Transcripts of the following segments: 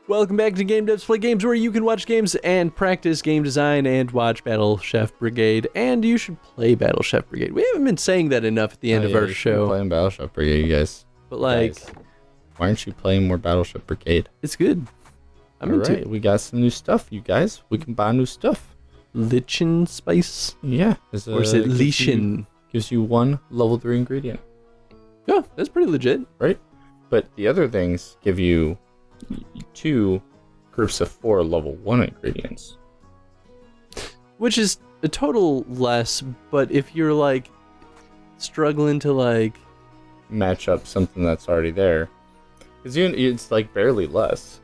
Welcome back to Game Devs Play Games, where you can watch games and practice game design and watch Battle Chef Brigade, and you should play Battle Chef Brigade. We haven't been saying that enough at the end of our show. Playing Battle Chef Brigade, you guys. But like, why aren't you playing more Battle Chef Brigade? It's good. I'm into it. We got some new stuff, you guys. We can buy new stuff. Lichen spice? Yeah. Or is it lichen? Gives you one level 3 ingredient. Yeah, that's pretty legit. Right? But the other things give you 2 groups of 4 level 1 ingredients. Which is a total less, but if you're like struggling to like match up something that's already there, because it's like barely less.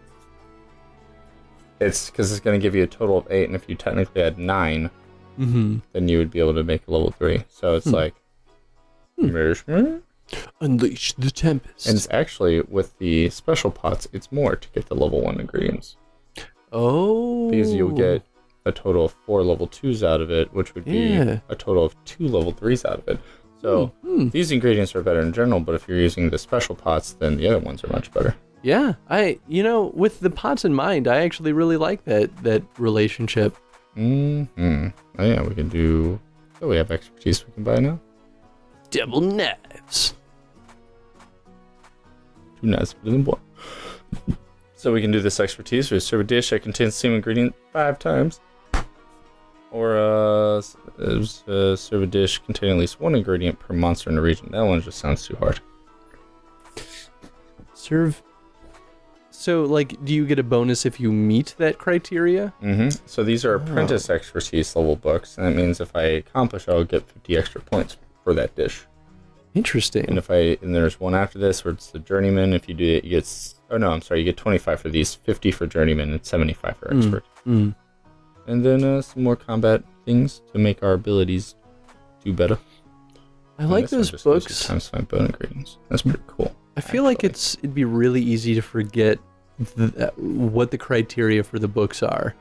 It's because it's going to give you a total of 8, and if you technically had 9, then you would be able to make a level 3. So it's like unleash the tempest. And it's actually, with the special pots, it's more to get the level 1 ingredients. Oh. Because you'll get a total of 4 level 2s out of it, which would be a total of 2 level 3s out of it. So these ingredients are better in general, but if you're using the special pots, then the other ones are much better. Yeah, with the pots in mind, I actually really like that relationship. Oh yeah, we can do... Oh, we have expertise we can buy now? Double knives. 2 knives better than 1. So we can do this expertise. We serve a dish that contains the same ingredient 5 times. Or serve a dish containing at least 1 ingredient per monster in the region. That one just sounds too hard. Serve... So, like, do you get a bonus if you meet that criteria? So these are apprentice expertise level books, and that means if I accomplish, I'll get 50 extra points for that dish. Interesting. And there's one after this where it's the journeyman. If you do it, you get... Oh no, I'm sorry, you get 25 for these, 50 for journeyman, and 75 for expert. And then some more combat things to make our abilities do better. I like those books. Times 5 bone ingredients. That's pretty cool. I feel like it'd be really easy to forget what the criteria for the books are.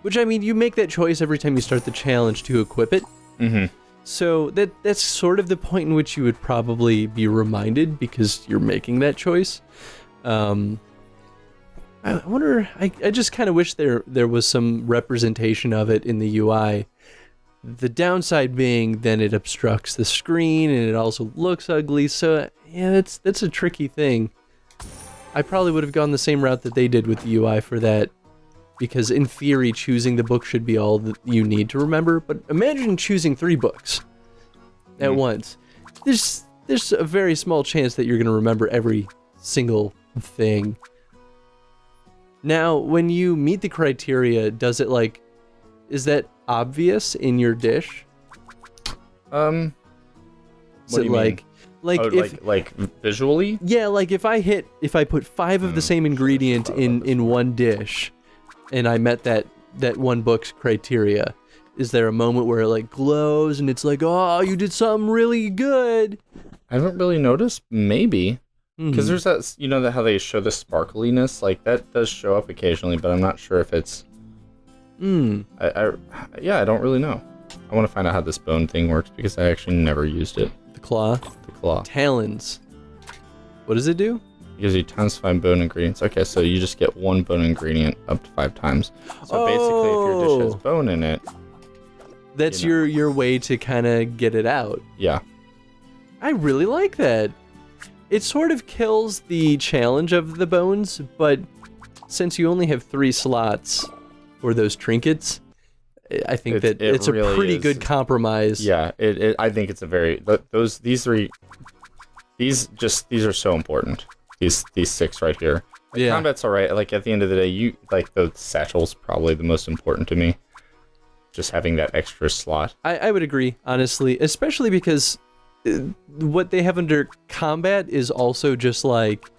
Which, I mean, you make that choice every time you start the challenge to equip it. So that's sort of the point in which you would probably be reminded because you're making that choice. I wonder, I just kind of wish there was some representation of it in the UI. The downside being then it obstructs the screen and it also looks ugly. So yeah, that's a tricky thing. I probably would have gone the same route that they did with the UI for that, because in theory choosing the book should be all that you need to remember. But imagine choosing 3 books at once. There's a very small chance that you're going to remember every single thing. Now, when you meet the criteria, is that obvious in your dish? What do you mean? Like visually? Yeah, like if I put 5 of the same ingredient in one dish, and I met that one book's criteria, is there a moment where it like glows and it's like, oh, you did something really good? I haven't really noticed. Maybe. Because there's that, how they show the sparkliness, like that does show up occasionally, but I'm not sure if it's... I don't really know. I want to find out how this bone thing works because I actually never used it. The claw? The claw. Talons. What does it do? It gives you times 5 bone ingredients. Okay, so you just get 1 bone ingredient up to 5 times. So basically, if your dish has bone in it... That's your way to kind of get it out. Yeah. I really like that. It sort of kills the challenge of the bones, but since you only have 3 slots for those trinkets, I think it's really a pretty good compromise. Yeah, I think it's a very... These are so important. These 6 right here. Like, combat's alright. Like, at the end of the day, the satchel's probably the most important to me. Just having that extra slot. I would agree, honestly, especially because what they have under combat is also just like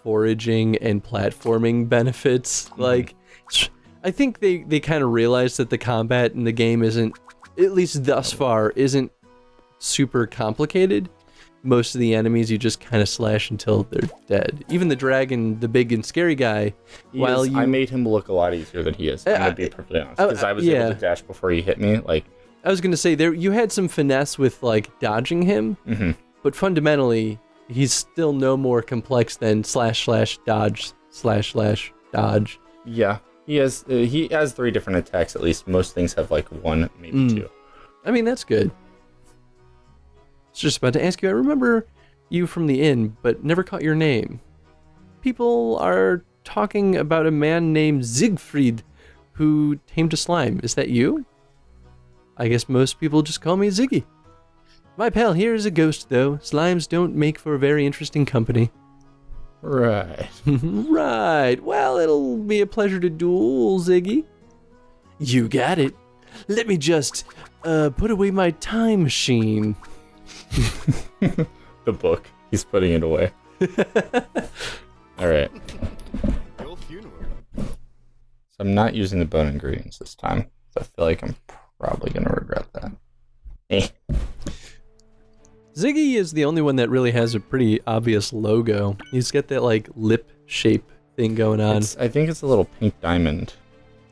foraging and platforming benefits. Like, I think they kind of realized that the combat in the game isn't, at least thus far, isn't super complicated. Most of the enemies you just kind of slash until they're dead. Even the dragon, the big and scary guy, I made him look a lot easier than he is. I'm gonna be perfectly honest, because I was able to dash before he hit me. Like, I was gonna say, you had some finesse with like dodging him, but fundamentally he's still no more complex than // dodge / dodge dodge. Yeah, he has 3 different attacks at least. Most things have like 1, maybe 2. I mean, that's good. I was just about to ask you, I remember you from the inn, but never caught your name. People are talking about a man named Siegfried who tamed a slime. Is that you? I guess most people just call me Ziggy. My pal here is a ghost, though. Slimes don't make for a very interesting company. Right. Right. Well, it'll be a pleasure to duel, Ziggy. You got it. Let me just put away my time machine. The book. He's putting it away. All right. So I'm not using the bone ingredients this time. So I feel like I'm probably going to regret that. Ziggy is the only one that really has a pretty obvious logo. He's got that like lip shape thing going on. I think it's a little pink diamond.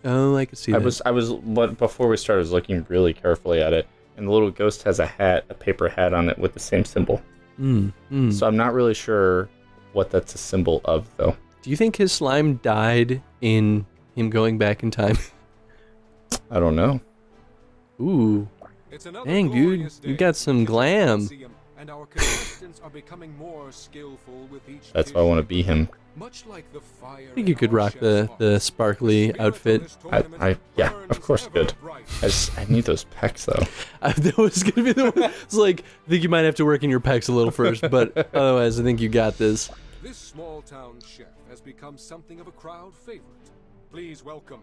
Oh, I can see that. Before we started, I was looking really carefully at it, and the little ghost has a paper hat on it with the same symbol. So I'm not really sure what that's a symbol of, though. Do you think his slime died in him going back in time? I don't know. Ooh. Dang, dude, you got some glam. And our contestants are becoming more skillful with each That's why I want to be him. Much like the fire I think you could rock the sparkly outfit. Yeah, of course good. I need those pecs, though. That was going to be the one. It's like, I think you might have to work in your pecs a little first, but otherwise I think you got this. This small town chef has become something of a crowd favorite. Please welcome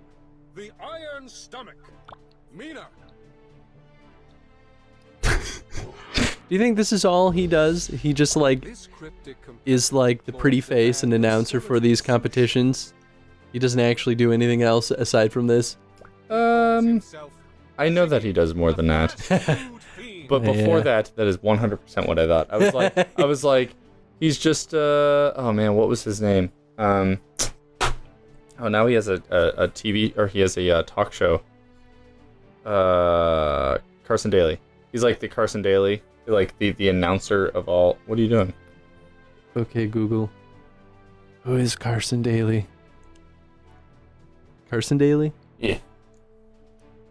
the Iron Stomach, Mina. Do you think this is all he does? He just like is like the pretty face and announcer for these competitions? He doesn't actually do anything else aside from this? I know that he does more than that. But before that is 100% what I thought. I was like, he's just oh man, what was his name? Now he has a TV, or he has a talk show. Carson Daly. He's like the Carson Daly, like the announcer of all. What are you doing? Okay, Google. Who is Carson Daly? Carson Daly? Yeah.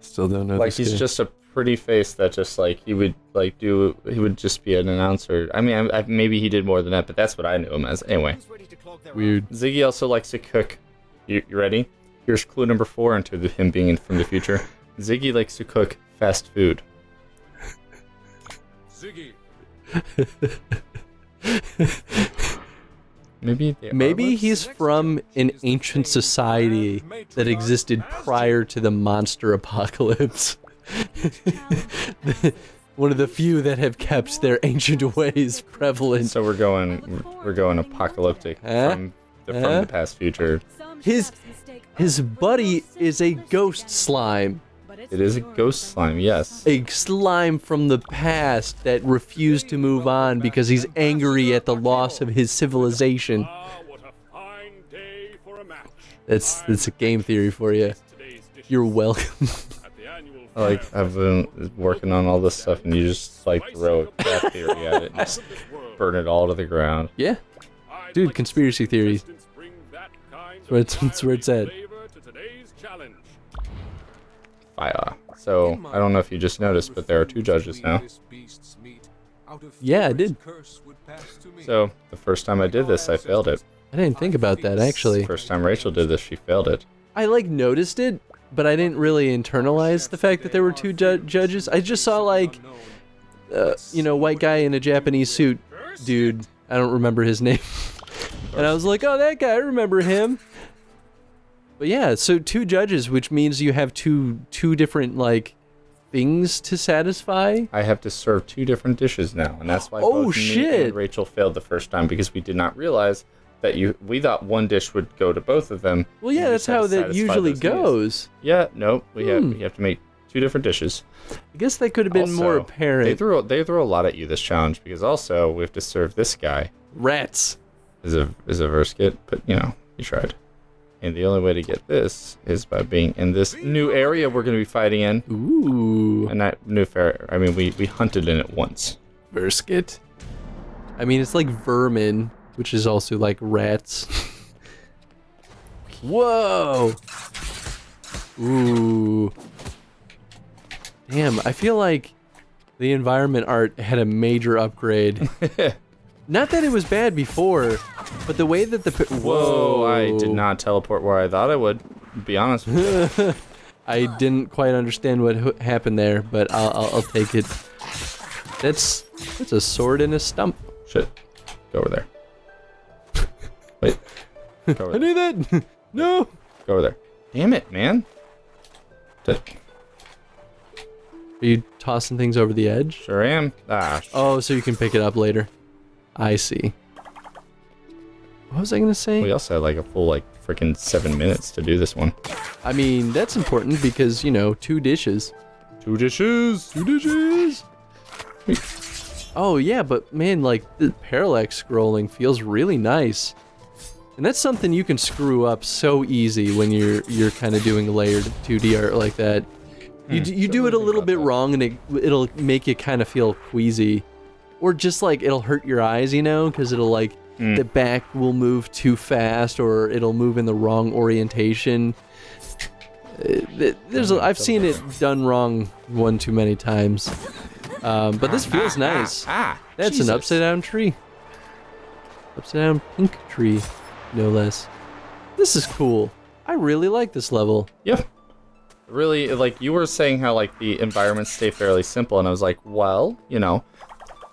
Still don't know. Like he's just a pretty face that just like he would just be an announcer. I mean, maybe he did more than that, but that's what I knew him as. Anyway. Weird. Ziggy also likes to cook. You ready? Here's clue number 4 into him being from the future. Ziggy likes to cook fast food. Ziggy. Maybe he's from an ancient society that existed prior to the monster apocalypse. One of the few that have kept their ancient ways prevalent. So we're going apocalyptic from the past future. His buddy is a ghost slime. It is a ghost slime, yes. A slime from the past that refused to move on because he's angry at the loss of his civilization. That's a game theory for you. You're welcome. Like, I've been working on all this stuff and you just like throw a cat theory at it and just burn it all to the ground. Yeah. Dude, conspiracy theory. That's where it's at. Fire. So, I don't know if you just noticed, but there are 2 judges now. Yeah, I did. So, the first time I did this, I failed it. I didn't think about that, actually. The first time Rachel did this, she failed it. I, like, noticed it, but I didn't really internalize the fact that there were 2 judges. I just saw, like, white guy in a Japanese suit dude. I don't remember his name. And I was like, oh, that guy, I remember him. But yeah, so 2 judges, which means you have two different, like, things to satisfy. I have to serve 2 different dishes now, and that's why both me and Rachel failed the first time, because we did not realize that we thought one dish would go to both of them. Well, yeah, that's how that usually goes. Yeah, no, we have to make 2 different dishes. I guess that could have been more apparent. They throw a lot at you this challenge, because also we have to serve this guy. Rats. Is a verse kit, but you tried. And the only way to get this is by being in this new area we're going to be fighting in. Ooh. And that new fair, I mean, we hunted in it once. Verskit? I mean, it's like vermin, which is also like rats. Whoa! Ooh. Damn, I feel like the environment art had a major upgrade. Not that it was bad before, but the way that the... Whoa, I did not teleport where I thought I would, to be honest with you. I didn't quite understand what happened there, but I'll take it. That's a sword and a stump. Shit. Go over there. Wait. Go over I there. knew that! No! Go over there. Damn it, man. Are you tossing things over the edge? Sure am. Ah. Oh, so you can pick it up later. I see. What was I gonna say? We also had like a full freaking 7 minutes to do this one. I mean, that's important because, you know, 2 dishes. 2 dishes. 2 dishes. Oh yeah, but man, like the parallax scrolling feels really nice. And that's something you can screw up so easy when you're kind of doing layered 2D art like that. You do it a little bit wrong and it'll make you kind of feel queasy. Or just like it'll hurt your eyes, you know, because it'll like the back will move too fast or it'll move in the wrong orientation. I've seen it done wrong one too many times. But this feels nice. That's Jesus. an upside down tree. Upside down pink tree, no less. This is cool. I really like this level. Yeah. Really, like you were saying how like the environments stay fairly simple, and I was like, well, you know,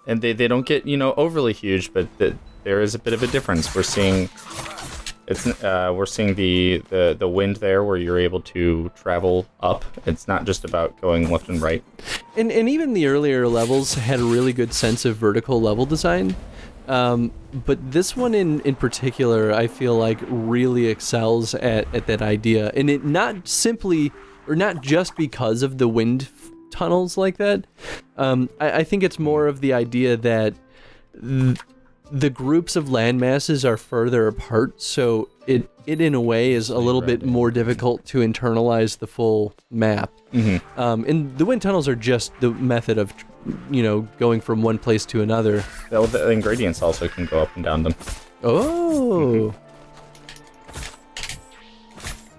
and they don't get, you know, overly huge, but there is a bit of a difference. We're seeing the wind there where you're able to travel up. It's not just about going left and right. And even the earlier levels had a really good sense of vertical level design. But this one in particular, I feel like really excels at that idea. And it not just because of the wind tunnels like that. I think it's more of the idea that the groups of landmasses are further apart, so it in a way is a little bit more difficult to internalize the full map. And the wind tunnels are just the method of, you know, going from one place to another. The ingredients also can go up and down them. Oh.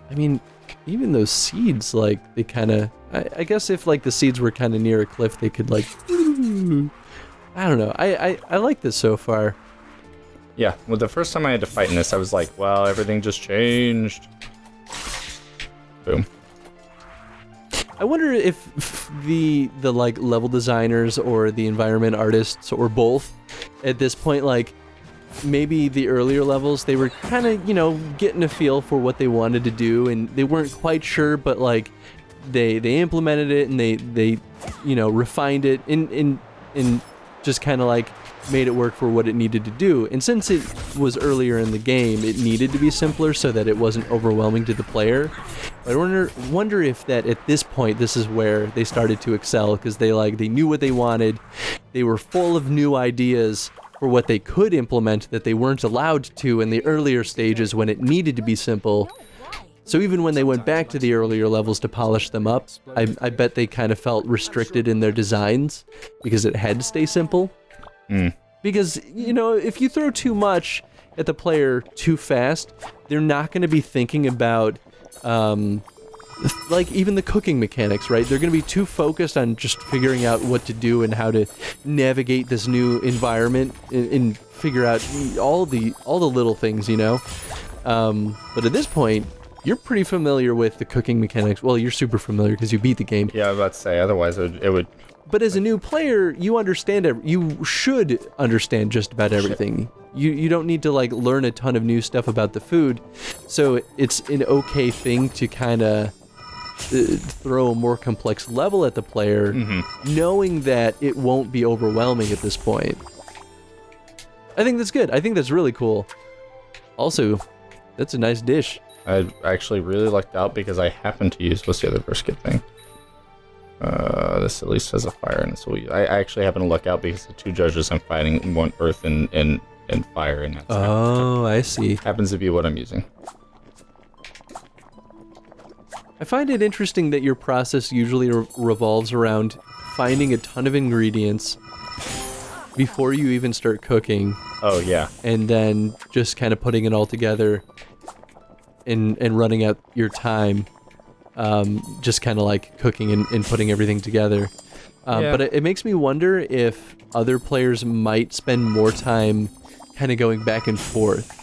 I mean, even those seeds, like, they kind of... I guess if, like, the seeds were kind of near a cliff, they could, like... I don't know. I like this so far. Yeah, well, the first time I had to fight in this, I was like, well, everything just changed. Boom. I wonder if the like level designers or the environment artists or both at this point, like maybe the earlier levels, they were kind of, you know, getting a feel for what they wanted to do and they weren't quite sure, but like they implemented it and they you know, refined it and just kind of like made it work for what it needed to do. And since it was earlier in the game, it needed to be simpler so that it wasn't overwhelming to the player. I wonder if that at this point, this is where they started to excel, because they knew what they wanted. They were full of new ideas for what they could implement that they weren't allowed to in the earlier stages when it needed to be simple. So even when they went back to the earlier levels to polish them up, I bet they kind of felt restricted in their designs because it had to stay simple. Because, you know, if you throw too much at the player too fast, they're not going to be thinking about, like, even the cooking mechanics, right? They're going to be too focused on just figuring out what to do and how to navigate this new environment and figure out all the little things, you know? But at this point, you're pretty familiar with the cooking mechanics. Well, you're super familiar because you beat the game. Yeah, I was about to say, otherwise it would... But as a new player, you should understand just about everything. You don't need to like learn a ton of new stuff about the food. So it's an okay thing to kind of throw a more complex level at the player, knowing that it won't be overwhelming at this point. I think that's good. I think that's really cool. Also, that's a nice dish. I actually really lucked out because I happened to use, what's the other brisket thing? This at least has a fire in it, so I actually happen to luck out because the two judges I'm fighting want earth and fire in it. Oh, I see. Happens to be what I'm using. I find it interesting that your process usually revolves around finding a ton of ingredients before you even start cooking. Oh, yeah. And then just kind of putting it all together. and running out your time, just kind of like cooking and putting everything together. But it makes me wonder if other players might spend more time kind of going back and forth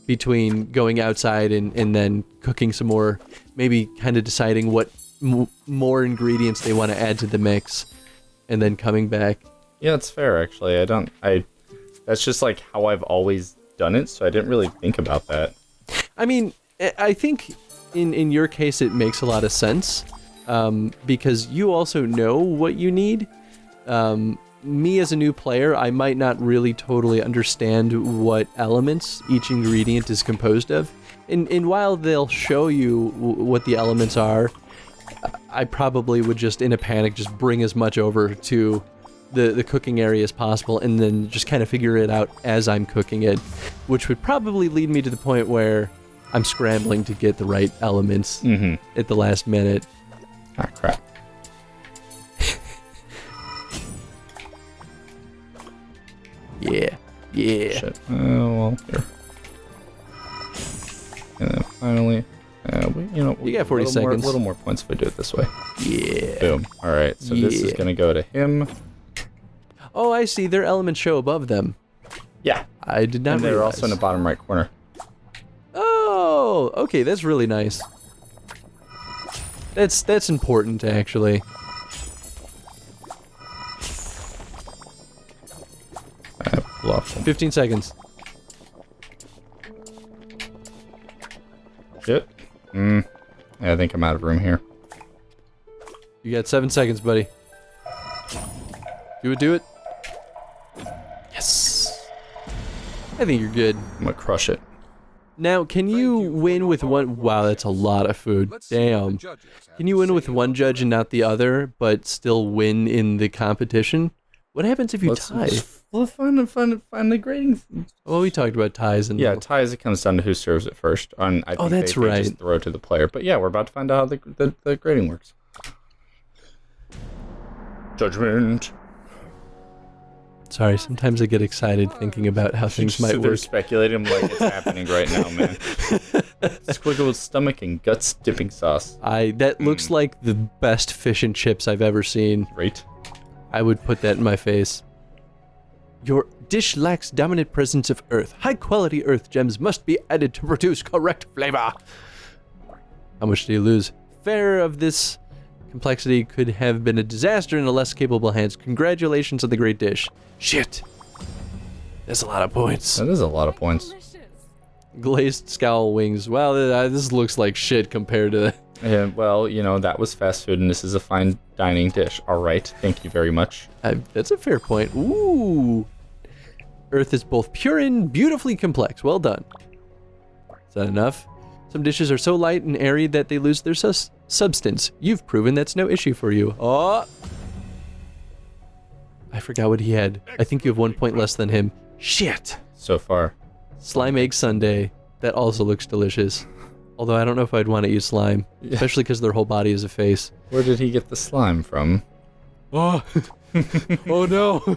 between going outside and then cooking some more, maybe kind of deciding what more ingredients they want to add to the mix, and then coming back. Yeah, it's fair, actually. That's just like how I've always done it, so I didn't really think about that. I mean, I think in your case it makes a lot of sense, because you also know what you need. Me as a new player, I might not really totally understand what elements each ingredient is composed of. And while they'll show you what the elements are, I probably would just, in a panic, just bring as much over to the cooking area as possible, and then just kind of figure it out as I'm cooking it, which would probably lead me to the point where I'm scrambling to get the right elements at the last minute. Ah, crap. Yeah. Shit. Well, here. And then finally, you got 40 seconds. A little more points if I do it this way. Yeah. Boom. All right. So this is gonna go to him. Oh, I see. Their elements show above them. Yeah. I did not And they're realize. also in the bottom right corner. Oh, okay. That's really nice. That's important, actually. Pull off them. 15 seconds. Shit. Yeah, I think I'm out of room here. You got 7 seconds, buddy. Do it. Yes. I think you're good. I'm gonna crush it. Now, can you win with one? Wow, that's a lot of food. Damn. Can you win with one judge and not the other, but still win in the competition? What happens if you tie? Well, find the grading. Well, we talked about ties and ties. It comes down to who serves it first. I think that's they right. Just throw it to the player. But yeah, we're about to find out how the grading works. Judgment. Sorry, sometimes I get excited thinking about how things might They're work. speculating like it's happening right now, man. SQUICKLE stomach and guts dipping sauce. That looks like the best fish and chips I've ever seen. Right. I would put that in my face. Your dish lacks dominant presence of earth. High-quality earth gems must be added to produce correct flavor. How much do you lose? Fare of this complexity could have been a disaster in a less capable hands. Congratulations on the great dish. Shit. That's a lot of points. That is a lot of points. Glazed SCOWL wings. Wow, this looks like shit compared to... Yeah, well, that was fast food, and this is a fine dining dish. All right, thank you very much. That's a fair point. Ooh. Earth is both pure and beautifully complex. Well done. Is that enough? Some dishes are so light and airy that they lose their substance. You've proven that's no issue for you. Oh! I forgot what he had. I think you have 1 point less than him. Shit! So far. Slime egg sundae. That also looks delicious. Although I don't know if I'd want to eat slime. Especially because their whole body is a face. Where did he get the slime from? Oh! Oh no!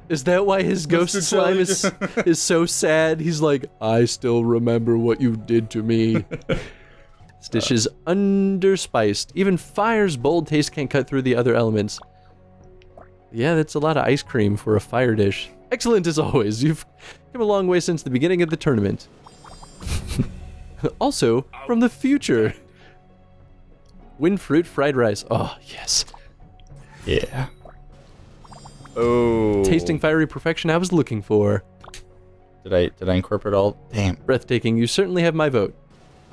Is that why his ghost slime is so sad? He's like, I still remember what you did to me. This dish is underspiced. Even fire's bold taste can't cut through the other elements. Yeah, that's a lot of ice cream for a fire dish. Excellent as always. You've come a long way since the beginning of the tournament. Also, from the future. Wind fruit fried rice. Oh, yes. Yeah. Oh. Tasting fiery perfection I was looking for. Did I incorporate all? Damn. Breathtaking. You certainly have my vote.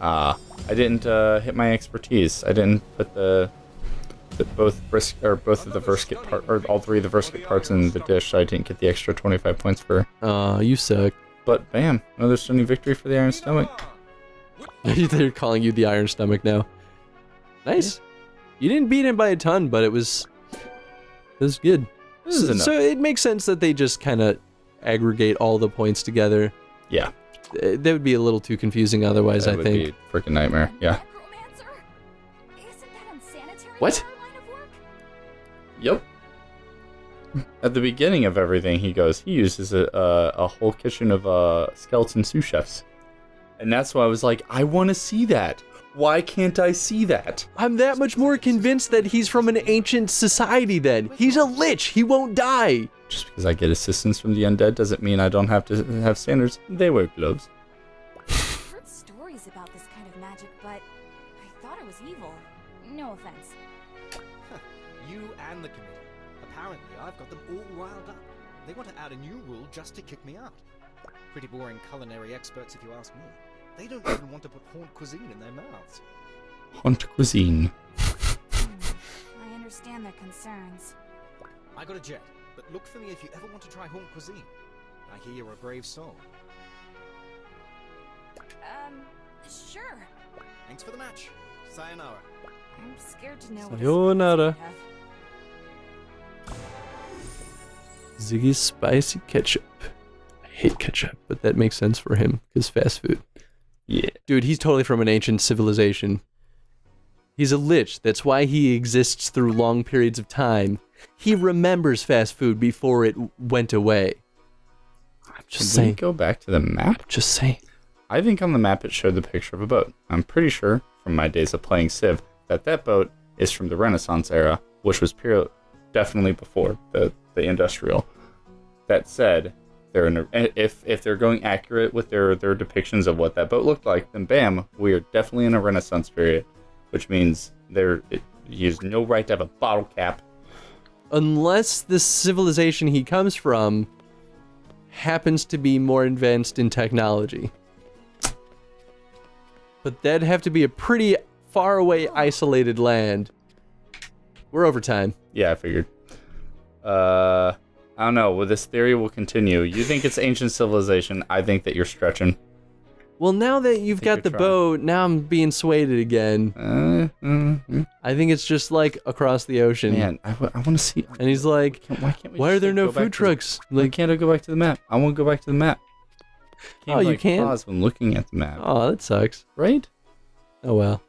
I didn't hit my expertise. I didn't put both of the brisket part, or all three of the brisket parts in the dish. So I didn't get the extra 25 points for. You suck. But bam, another stunning victory for the Iron Stomach. They're calling you the Iron Stomach now. Nice. You didn't beat him by a ton, but it was good. So it makes sense that they just kind of aggregate all the points together. Yeah. That would be a little too confusing otherwise, I think. That would be a freaking nightmare. Yeah. Necromancer? Isn't that unsanitary What? in our line of work? Yep. At the beginning of everything, he uses a whole kitchen of skeleton sous chefs. And that's why I was like, I want to see that. Why can't I see that? I'm that much more convinced that he's from an ancient society then. He's a lich. He won't die. Just because I get assistance from the undead doesn't mean I don't have to have standards. They wear gloves. I've heard stories about this kind of magic, but I thought it was evil. No offense. You and the committee. Apparently, I've got them all riled up. They want to add a new rule just to kick me out. Pretty boring culinary experts, if you ask me. They don't even want to put haunt cuisine in their mouths. Haunt cuisine. I understand their concerns. I got a jet, but look for me if you ever want to try haunt cuisine. I hear you're a brave soul. Sure. Thanks for the match. Sayonara. I'm scared to know what Sayonara. it's made of. Ziggy's spicy ketchup. I hate ketchup, but that makes sense for him, because fast food. Yeah. Dude, he's totally from an ancient civilization. He's a lich. That's why he exists through long periods of time. He remembers fast food before it went away. I'm just Can we saying. go back to the map? Just saying. I think on the map it showed the picture of a boat. I'm pretty sure, from my days of playing Civ, that boat is from the Renaissance era, which was definitely before the industrial. That said, if they're going accurate with their depictions of what that boat looked like, then bam, we are definitely in a Renaissance period, which means he has no right to have a bottle cap. Unless the civilization he comes from happens to be more advanced in technology. But that'd have to be a pretty far away, isolated land. We're over time. Yeah, I figured. I don't know. Well, this theory will continue. You think it's ancient civilization. I think that you're stretching. Well, now that you've got the boat, now I'm being swayed again. I think it's just like across the ocean. Man, I want to see. And he's like, Why can't we? why are there no go back food to trucks? Why can't I go back to the map? I want to go back to the map. Oh, you can't? Pause when looking at the map. Oh, that sucks. Right? Oh, well.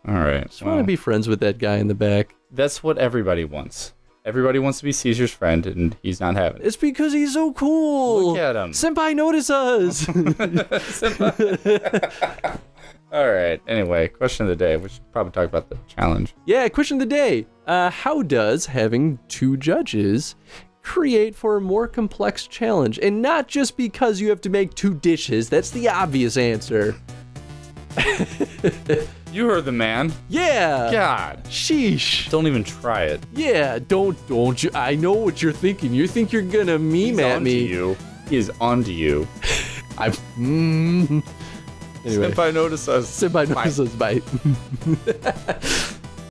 All right. Just want to be friends with that guy in the back. That's what everybody wants. Everybody wants to be Caesar's friend, and he's not having it. It's because he's so cool. Look at him. Senpai, notice us. All right. Anyway, question of the day. We should probably talk about the challenge. Yeah, question of the day. How does having 2 judges create for a more complex challenge? And not just because you have to make 2 dishes. That's the obvious answer. You heard the man. Yeah. God. Sheesh. Don't even try it. Yeah, don't you. I know what you're thinking. You think you're gonna meme at me. You. He is onto you. Anyway. Senpai notice us. Senpai notice us. Bye.